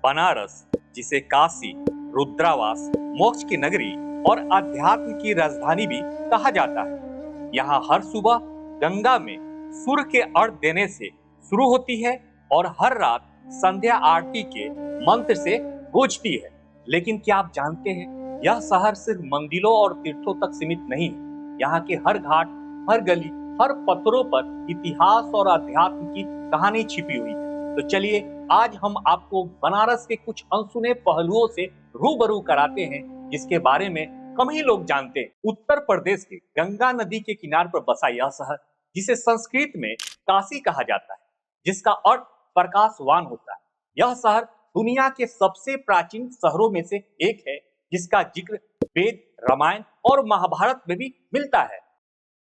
बनारस, जिसे काशी, रुद्रावास, मोक्ष की नगरी और अध्यात्म की राजधानी भी कहा जाता है। यहाँ हर सुबह गंगा में सूर्य के अर्घ देने से शुरू होती है और हर रात संध्या आरती के मंत्र से गूंजती है। लेकिन क्या आप जानते हैं, यह शहर सिर्फ मंदिरों और तीर्थों तक सीमित नहीं है। यहाँ के हर घाट, हर गली, हर पत्थरों पर इतिहास और अध्यात्म की कहानी छिपी हुई है। तो चलिए, आज हम आपको बनारस के कुछ अनसुने पहलुओं से रूबरू कराते हैं, जिसके बारे में कम ही लोग जानते हैं। उत्तर प्रदेश के गंगा नदी के किनारे पर बसा यह शहर, जिसे संस्कृत में काशी कहा जाता है, जिसका अर्थ प्रकाशवान होता है। यह शहर दुनिया के सबसे प्राचीन शहरों में से एक है, जिसका जिक्र वेद, रामायण और महाभारत में भी मिलता है।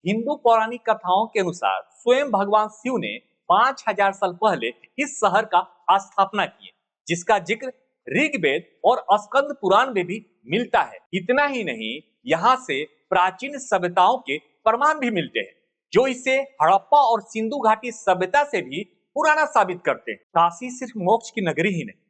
हिंदू पौराणिक कथाओं के अनुसार स्वयं भगवान शिव ने 5000 साल पहले इस शहर का स्थापना की, जिसका जिक्र ऋग्वेद और स्कंद पुराण में भी मिलता है। इतना ही नहीं, यहाँ से प्राचीन सभ्यताओं के प्रमाण भी मिलते हैं, जो इसे हड़प्पा और सिंधु घाटी सभ्यता से भी पुराना साबित करते हैं। काशी सिर्फ मोक्ष की नगरी ही नहीं,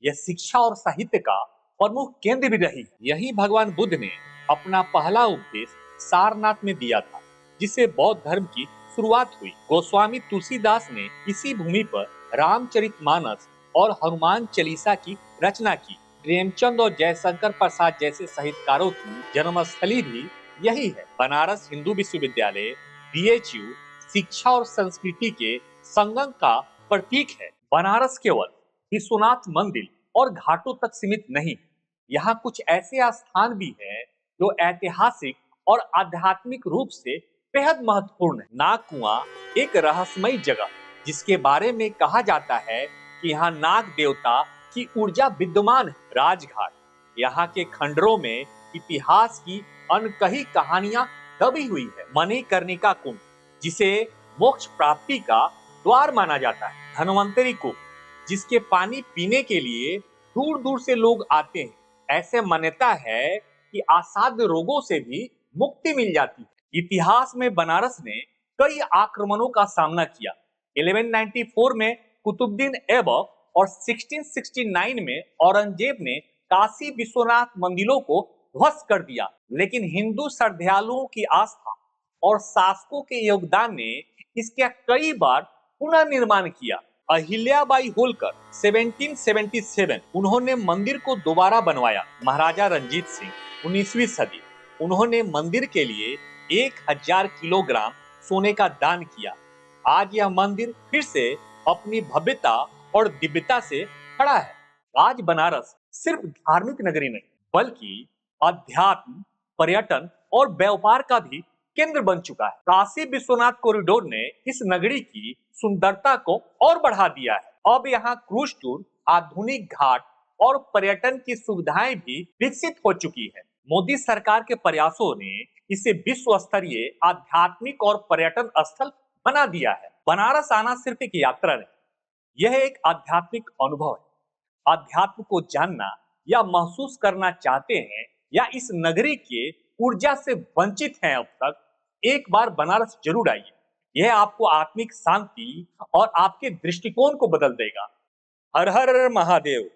यह शिक्षा और साहित्य का प्रमुख केंद्र भी रही है। यही भगवान बुद्ध ने अपना पहला उपदेश सारनाथ में दिया था, जिससे बौद्ध धर्म की शुरुआत हुई। गोस्वामी तुलसीदास ने इसी भूमि पर रामचरितमानस और हनुमान चालीसा की रचना की। प्रेमचंद और जयशंकर प्रसाद जैसे साहित्यकारों की जन्मस्थली भी यही है। बनारस हिंदू विश्वविद्यालय, बीएचयू, शिक्षा और संस्कृति के संगम का प्रतीक है। बनारस केवल विश्वनाथ मंदिर और घाटों तक सीमित नहीं, यहाँ कुछ ऐसे स्थान भी हैं जो ऐतिहासिक और आध्यात्मिक रूप से बेहद महत्वपूर्ण है। नाग कुआं एक रहस्यमय जगह, जिसके बारे में कहा जाता है कि यहाँ नाग देवता की ऊर्जा विद्यमान है। राजघाट, यहाँ के खंडरों में इतिहास की अनकही कहानियां दबी हुई है। मणिकर्णिका कुंड, जिसे मोक्ष प्राप्ति का द्वार माना जाता है। धन्वंतरी कुंड, जिसके पानी पीने के लिए दूर दूर से लोग आते हैं। ऐसे मान्यता है कि असाध्य रोगों से भी मुक्ति मिल जाती है। इतिहास में बनारस ने कई आक्रमणों का सामना किया। 1194 में कुतुबुद्दीन ऐबक और 1669 में औरंगजेब ने काशी विश्वनाथ मंदिरों को ध्वस्त कर दिया। लेकिन हिंदू श्रद्धालुओं की आस्था और शासकों के योगदान ने इसका कई बार पुनर्निर्माण किया। अहिल्याबाई होलकर 1777, उन्होंने मंदिर को दोबारा बनवाया। महाराजा रंजीत सिंह 19वीं सदी, उन्होंने मंदिर के लिए 1000 किलोग्राम सोने का दान किया। आज यह मंदिर फिर से अपनी भव्यता और दिव्यता से खड़ा है। आज बनारस सिर्फ धार्मिक नगरी नहीं, बल्कि अध्यात्म, पर्यटन और व्यापार का भी केंद्र बन चुका है। काशी विश्वनाथ कॉरिडोर ने इस नगरी की सुंदरता को और बढ़ा दिया है। अब यहाँ क्रूज टूर, आधुनिक घाट और पर्यटन की सुविधाएं भी विकसित हो चुकी है। मोदी सरकार के प्रयासों ने इसे विश्व स्तरीय आध्यात्मिक और पर्यटन स्थल बना दिया है। बनारस आना सिर्फ एक यात्रा नहीं, यह एक आध्यात्मिक अनुभव है। अध्यात्म को जानना या महसूस करना चाहते हैं, या इस नगरी के ऊर्जा से वंचित हैं अब तक, एक बार बनारस जरूर आइए। यह आपको आत्मिक शांति और आपके दृष्टिकोण को बदल देगा। हर हर महादेव।